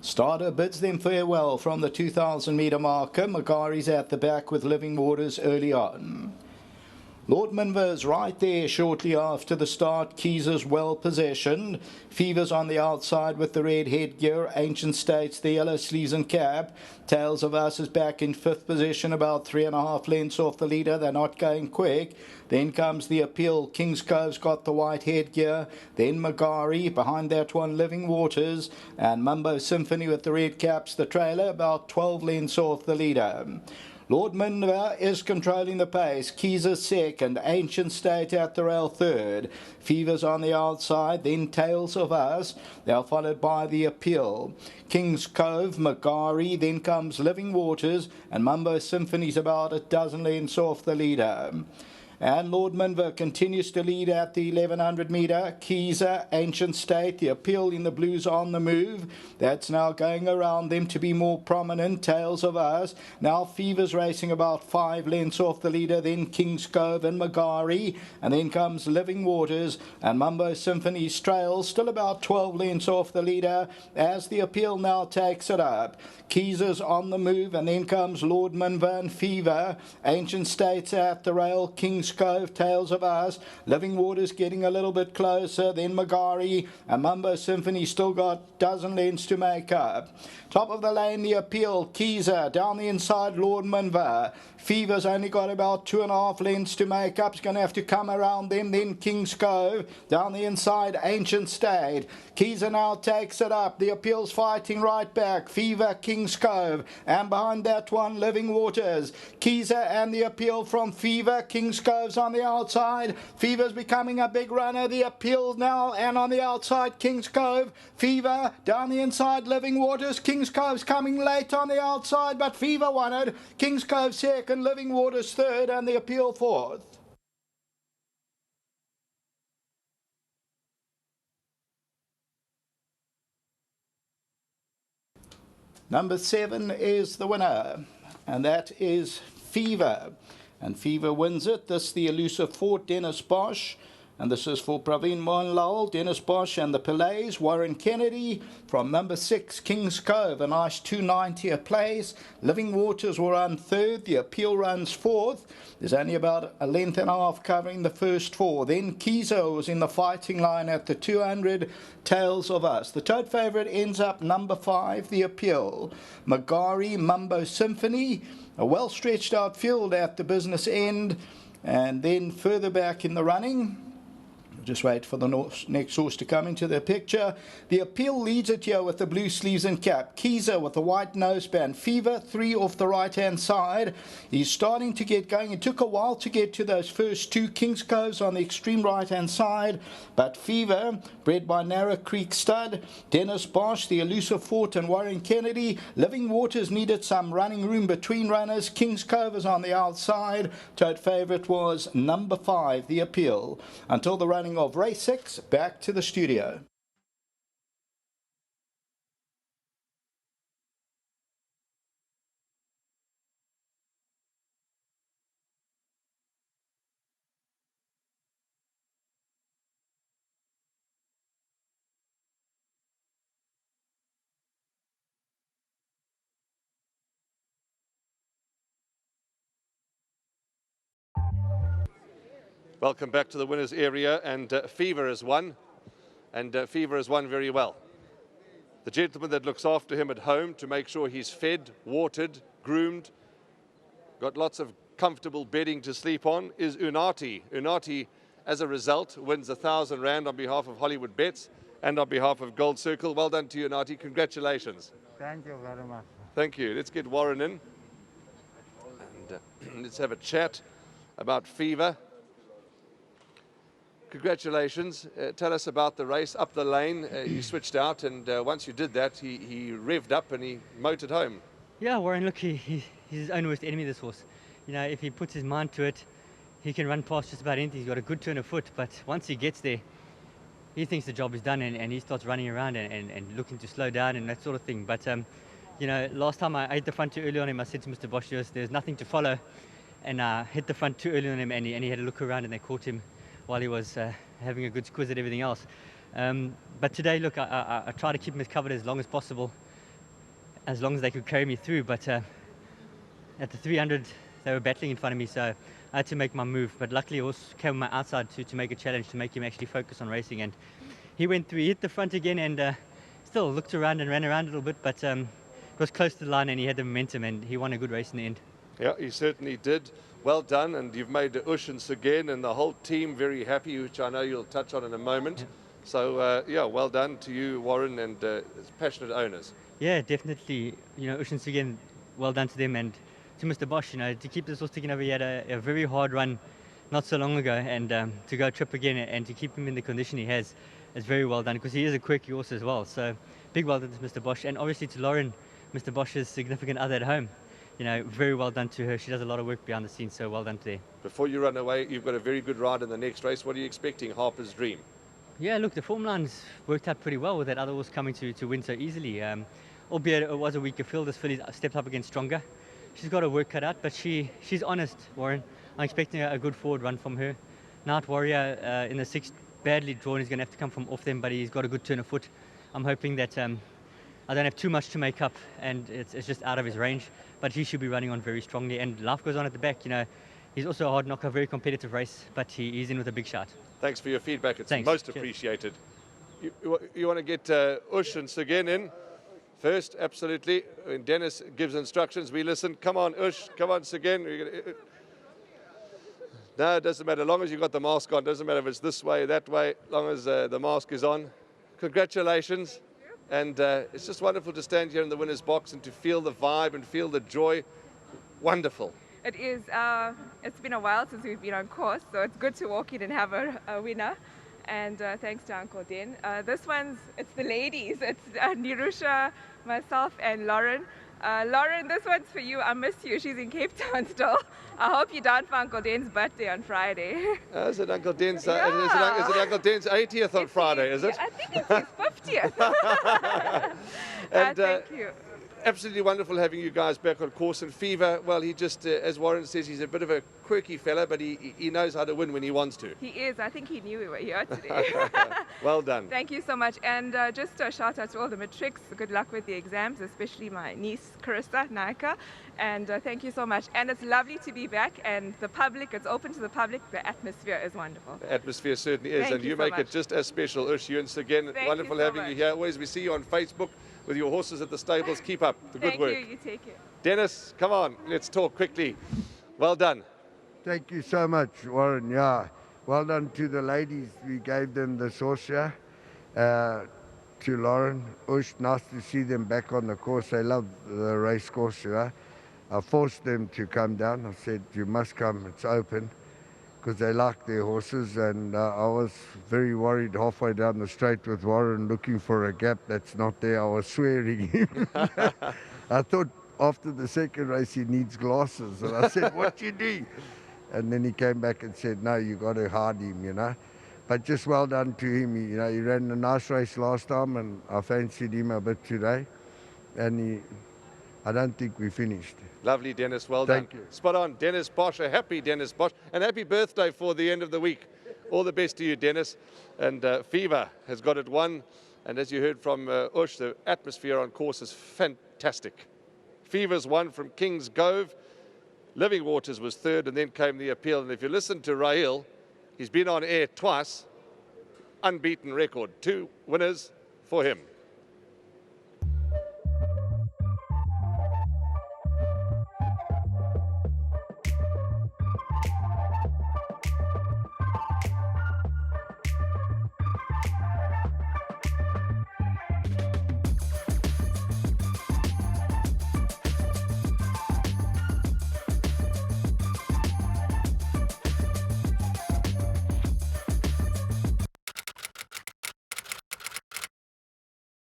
Starter bids them farewell from the 2,000 metre marker. Magari's at the back with Living Waters early on. Lord Minver's right there shortly after the start. Keys well positioned. Fever's on the outside with the red headgear. Ancient States, the yellow sleeves and cap. Tales of Us is back in 5th position, about 3.5 lengths off the leader. They're not going quick. Then comes the Appeal. King's Cove's got the white headgear. Then Magari. Behind that one, Living Waters. And Mumbo Symphony with the red caps. The trailer about 12 lengths off the leader. Lord Minver is controlling the pace. Keys is second. Ancient State at the rail third. Fever's on the outside. Then Tales of Us. They're followed by the Appeal. King's Cove, Magari. Then comes Living Waters. And Mumbo Symphony's about a dozen lengths off the leader. And Lord Minver continues to lead at the 1100 metre. Keezer, Ancient State, the Appeal in the blues on the move. That's now going around them to be more prominent. Tales of Us. Now Fever's racing about 5 lengths off the leader. Then King's Cove and Magari. And then comes Living Waters. And Mumbo Symphony Strails still about 12 lengths off the leader as the Appeal now takes it up. Keezer's on the move. And then comes Lord Minver and Fever. Ancient States at the rail. King's Cove, Tales of Us, Living Waters getting a little bit closer, then Magari and Mumbo Symphony still got dozen lengths to make up. Top of the lane, the Appeal, Keezer, down the inside, Lord Minver. Fever's only got about 2.5 lengths to make up. It's going to have to come around them. Then King's Cove. Down the inside, Ancient State. Keezer now takes it up. The Appeal's fighting right back. Fever, King's Cove. And behind that one, Living Waters. Keezer and the Appeal from Fever. King's Cove's on the outside. Fever's becoming a big runner. The Appeal now. And on the outside, King's Cove. Fever. Down the inside, Living Waters. King's Cove's coming late on the outside. But Fever won it. King's Cove second. Living Waters third and the Appeal fourth. Number 7 is the winner, and that is Fever. And Fever wins it. This the elusive Fort Dennis Bosch. And this is for Praveen Mohanlal, Dennis Bosch and the Pillais, Warren Kennedy. From number 6, King's Cove, a nice 290 a place. Living Waters will run third. The Appeal runs fourth. There's only about a length and a half covering the first 4. Then Kizo was in the fighting line at the 200. Tales of Us. The tote favourite ends up number 5, The Appeal. Magari, Mumbo Symphony. A well-stretched out field at the business end. And then further back in the running, just wait for the next horse to come into the picture. The Appeal leads it here with the blue sleeves and cap. Keezer with the white noseband. Fever, 3 off the right-hand side. He's starting to get going. It took a while to get to those first 2. King's Cove's on the extreme right-hand side. But Fever, bred by Narrow Creek Stud. Dennis Bosch, the elusive Fort and Warren Kennedy. Living Waters needed some running room between runners. King's Cove is on the outside. Tote favourite was number 5, The Appeal. Until the running of race 6, back to the studio. Welcome back to the winners area, and Fever has won, and Fever has won very well. The gentleman that looks after him at home to make sure he's fed, watered, groomed, got lots of comfortable bedding to sleep on is Unati. Unati, as a result, wins R1,000 on behalf of Hollywoodbets and on behalf of Gold Circle. Well done to you, Unati. Congratulations. Thank you very much. Thank you. Let's get Warren in and let's have a chat about Fever. Congratulations. Tell us about the race up the lane. You switched out, and once you did that, he revved up and he motored home. Yeah, Warren, look, he's his own worst enemy, this horse. You know, if he puts his mind to it, he can run past just about anything. He's got a good turn of foot, but once he gets there, he thinks the job is done, and he starts running around and looking to slow down and that sort of thing. But, you know, last time I ate the front too early on him, I said to Mr. Bosch, there's nothing to follow, and I hit the front too early on him, and he had a look around, and they caught him while he was having a good squiz at everything else. But today, look, I try to keep him as covered as long as possible. as long as they could carry me through. But at the 300, they were battling in front of me, so I had to make my move. But luckily, I also came on my outside to make a challenge to make him actually focus on racing. And he went through, he hit the front again, and still looked around and ran around a little bit, but it was close to the line and he had the momentum and he won a good race in the end. Yeah, he certainly did. Well done, and you've made Ush and Seguin and the whole team very happy, which I know you'll touch on in a moment. Yeah. So, yeah, well done to you, Warren, and passionate owners. Yeah, definitely. You know, Ush and Seguin, well done to them, and to Mr. Bosch, you know, to keep this horse ticking over. He had a very hard run not so long ago, and to go trip again and to keep him in the condition he has is very well done, because he is a quirky horse as well. So big well done to Mr. Bosch, and obviously to Lauren, Mr. Bosch's significant other at home. You know, very well done to her. She does a lot of work behind the scenes, so well done to her. Before you run away, you've got a very good ride in the next race. What are you expecting, Harper's Dream? Yeah, look, the form line's worked out pretty well with that other horse coming to win so easily. Albeit it was a weaker field, this filly's stepped up against stronger. She's got her work cut out, but she's honest, Warren. I'm expecting a good forward run from her. Night Warrior in the 6th, badly drawn. He's going to have to come from off them, but he's got a good turn of foot. I'm hoping that I don't have too much to make up, and it's just out of his range. But he should be running on very strongly, and life goes on at the back. You know, he's also a hard knocker, very competitive race, but he's in with a big shot. Thanks for your feedback. It's Thanks. most Cheers. appreciated. You want to get Ush and Seguin in first? Absolutely. When Dennis gives instructions, we listen. Come on, Ush. Come on, Seguin. No, it doesn't matter. As long as you've got the mask on, doesn't matter if it's this way, that way, as long as the mask is on. Congratulations. And it's just wonderful to stand here in the winner's box and to feel the vibe and feel the joy. Wonderful. It is. It's been a while since we've been on course, so it's good to walk in and have a winner. And thanks to Uncle Den. This one's, it's the ladies. It's Nirusha, myself, and Lauren. Lauren, this one's for you. I miss you. She's in Cape Town still. I hope you're down for Uncle Den's birthday on Friday. Is it Uncle Den's? Yeah. Is it Uncle Den's 80th on Friday? Is it? I think it's his 50th. And, thank you. Absolutely wonderful having you guys back on course. And Fever, well, he just, as Warren says, he's a bit of a quirky fella, but he knows how to win when he wants to. He is. I think he knew we were here today. Well done. Thank you so much. And just a shout out to all the matrics. Good luck with the exams, especially my niece, Carissa Naika. And thank you so much. And it's lovely to be back. And the public, it's open to the public. The atmosphere is wonderful. The atmosphere certainly is. Thank And you you so make it much. just as special. Ush, you and Seguin, Thank wonderful you so having you much. here. Always we see you on Facebook with your horses at the stables. Keep up the good work. Thank you. You take it. Dennis, come on, let's talk quickly. Well done. Thank you so much, Warren. Yeah, well done to the ladies. We gave them the sauce here. To Lauren, Ush, nice to see them back on the course. They love the race course. Yeah. I forced them to come down. I said, you must come, it's open, because they like their horses. And I was very worried halfway down the straight with Warren looking for a gap that's not there. I was swearing him. I thought after the second race he needs glasses. And I said, what you do? And then he came back and said, no, you got to hide him, you know. But just well done to him. He ran a nice race last time, and I fancied him a bit today. And I don't think we finished. Lovely, Dennis. Well Thank done. you. Spot on. Dennis Bosch, a happy Dennis Bosch. And happy birthday for the end of the week. All the best to you, Dennis. And Fever has got it won. And as you heard from Ush, the atmosphere on course is fantastic. Fever's won from King's Cove. Living Waters was third, and then came the appeal. And if you listen to Raheel, he's been on air twice. Unbeaten record. 2 winners for him.